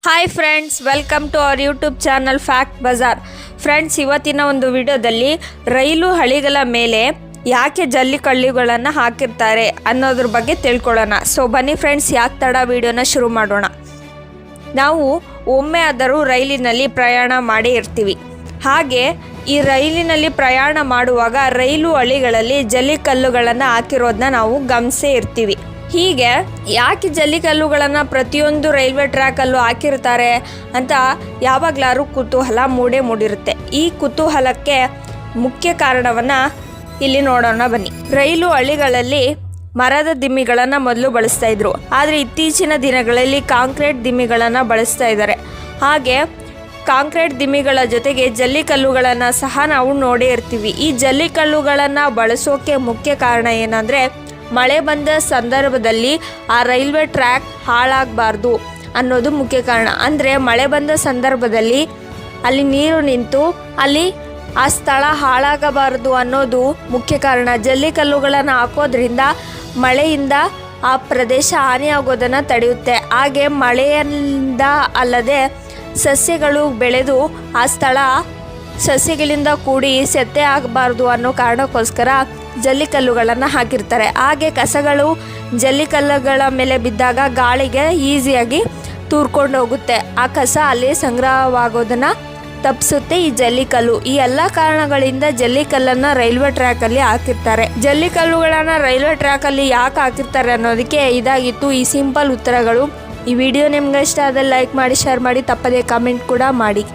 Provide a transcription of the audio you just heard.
Hi friends, welcome to our YouTube channel fact Bazaar. Friends, ಇವತ್ತಿನ ಒಂದು ವಿಡಿಯೋದಲ್ಲಿ ರೈಲು ಹಳಿಗಳ ಮೇಲೆ ಯಾಕೆ ಜಲ್ಲಿ ಕಳ್ಳಿಗಳನ್ನು ಹಾಕಿರ್ತಾರೆ ಅನ್ನೋದ್ರ ಬಗ್ಗೆ ತಿಳ್ಕೊಳ್ಳೋಣ. ಸೊ ಬನ್ನಿ ಫ್ರೆಂಡ್ಸ್, ಯಾಕೆ ತಡ ವಿಡಿಯೋನ ಶುರು ಮಾಡೋಣ. ನಾವು ಒಮ್ಮೆ ಆದರೂ ರೈಲಿನಲ್ಲಿ ಪ್ರಯಾಣ ಮಾಡಿ ಇರ್ತೀವಿ. ಹಾಗೆ ಈ ರೈಲಿನಲ್ಲಿ ಪ್ರಯಾಣ ಮಾಡುವಾಗ ರೈಲು ಹಳಿಗಳಲ್ಲಿ ಜಲ್ಲಿಕಲ್ಲುಗಳನ್ನು ಹಾಕಿರೋದನ್ನ ನಾವು ಗಮನಿಸೇ ಇರ್ತೀವಿ. ಹೀಗೆ ಯಾಕೆ ಜಲ್ಲಿಕಲ್ಲುಗಳನ್ನು ಪ್ರತಿಯೊಂದು ರೈಲ್ವೆ ಟ್ರ್ಯಾಕಲ್ಲೂ ಹಾಕಿರ್ತಾರೆ ಅಂತ ಯಾವಾಗಲಾದ್ರೂ ಕುತೂಹಲ ಮೂಡಿರುತ್ತೆ. ಈ ಕುತೂಹಲಕ್ಕೆ ಮುಖ್ಯ ಕಾರಣವನ್ನು ಇಲ್ಲಿ ನೋಡೋಣ ಬನ್ನಿ. ರೈಲು ಹಳಿಗಳಲ್ಲಿ ಮರದ ದಿಮ್ಮಿಗಳನ್ನು ಮೊದಲು ಬಳಸ್ತಾ ಇದ್ರು, ಆದರೆ ಇತ್ತೀಚಿನ ದಿನಗಳಲ್ಲಿ ಕಾಂಕ್ರೀಟ್ ದಿಮ್ಮಿಗಳನ್ನು ಬಳಸ್ತಾ ಇದ್ದಾರೆ. ಹಾಗೆ ಕಾಂಕ್ರೀಟ್ ದಿಮ್ಮಿಗಳ ಜೊತೆಗೆ ಜಲ್ಲಿಕಲ್ಲುಗಳನ್ನು ಸಹ ನಾವು ನೋಡೇ ಇರ್ತೀವಿ. ಈ ಜಲ್ಲಿಕಲ್ಲುಗಳನ್ನು ಬಳಸೋಕೆ ಮುಖ್ಯ ಕಾರಣ ಏನಂದರೆ, ಮಳೆ ಬಂದ ಸಂದರ್ಭದಲ್ಲಿ ಆ ರೈಲ್ವೆ ಟ್ರ್ಯಾಕ್ ಹಾಳಾಗಬಾರ್ದು ಅನ್ನೋದು ಮುಖ್ಯ ಕಾರಣ. ಅಂದರೆ ಮಳೆ ಬಂದ ಸಂದರ್ಭದಲ್ಲಿ ಅಲ್ಲಿ ನೀರು ನಿಂತು ಅಲ್ಲಿ ಆ ಸ್ಥಳ ಹಾಳಾಗಬಾರದು ಅನ್ನೋದು ಮುಖ್ಯ ಕಾರಣ. ಜಲ್ಲಿಕಲ್ಲುಗಳನ್ನು ಹಾಕೋದ್ರಿಂದ ಮಳೆಯಿಂದ ಆ ಪ್ರದೇಶ ಹಾನಿಯಾಗೋದನ್ನು ತಡೆಯುತ್ತೆ. ಹಾಗೆ ಮಳೆಯಿಂದ ಅಲ್ಲದೆ ಸಸ್ಯಗಳು ಬೆಳೆದು ಆ ಸ್ಥಳ ಸಸ್ಯಗಳಿಂದ ಕೂಡಿ ಸೆತ್ತೆ ಆಗಬಾರ್ದು ಅನ್ನೋ ಕಾರಣಕ್ಕೋಸ್ಕರ ಜಲ್ಲಿಕಲ್ಲುಗಳನ್ನು ಹಾಕಿರ್ತಾರೆ. ಹಾಗೆ ಕಸಗಳು ಜಲ್ಲಿಕಲ್ಲುಗಳ ಮೇಲೆ ಬಿದ್ದಾಗ ಗಾಳಿಗೆ ಈಸಿಯಾಗಿ ತೂರ್ಕೊಂಡು ಹೋಗುತ್ತೆ. ಆ ಕಸ ಅಲ್ಲಿ ಸಂಗ್ರಹವಾಗೋದನ್ನು ತಪ್ಪಿಸುತ್ತೆ ಈ ಜಲ್ಲಿಕಲ್ಲು. ಈ ಎಲ್ಲ ಕಾರಣಗಳಿಂದ ಜಲ್ಲಿಕಲ್ಲನ್ನು ರೈಲ್ವೆ ಟ್ರ್ಯಾಕಲ್ಲಿ ಹಾಕಿರ್ತಾರೆ. ಜಲ್ಲಿಕಲ್ಲುಗಳನ್ನು ರೈಲ್ವೆ ಟ್ರ್ಯಾಕಲ್ಲಿ ಯಾಕೆ ಹಾಕಿರ್ತಾರೆ ಅನ್ನೋದಕ್ಕೆ ಇದಾಗಿತ್ತು ಈ ಸಿಂಪಲ್ ಉತ್ತರಗಳು. ಈ ವಿಡಿಯೋ ನಿಮ್ಗೆ ಇಷ್ಟ ಆದರೆ ಲೈಕ್ ಮಾಡಿ, ಶೇರ್ ಮಾಡಿ, ತಪ್ಪದೇ ಕಾಮೆಂಟ್ ಕೂಡ ಮಾಡಿ.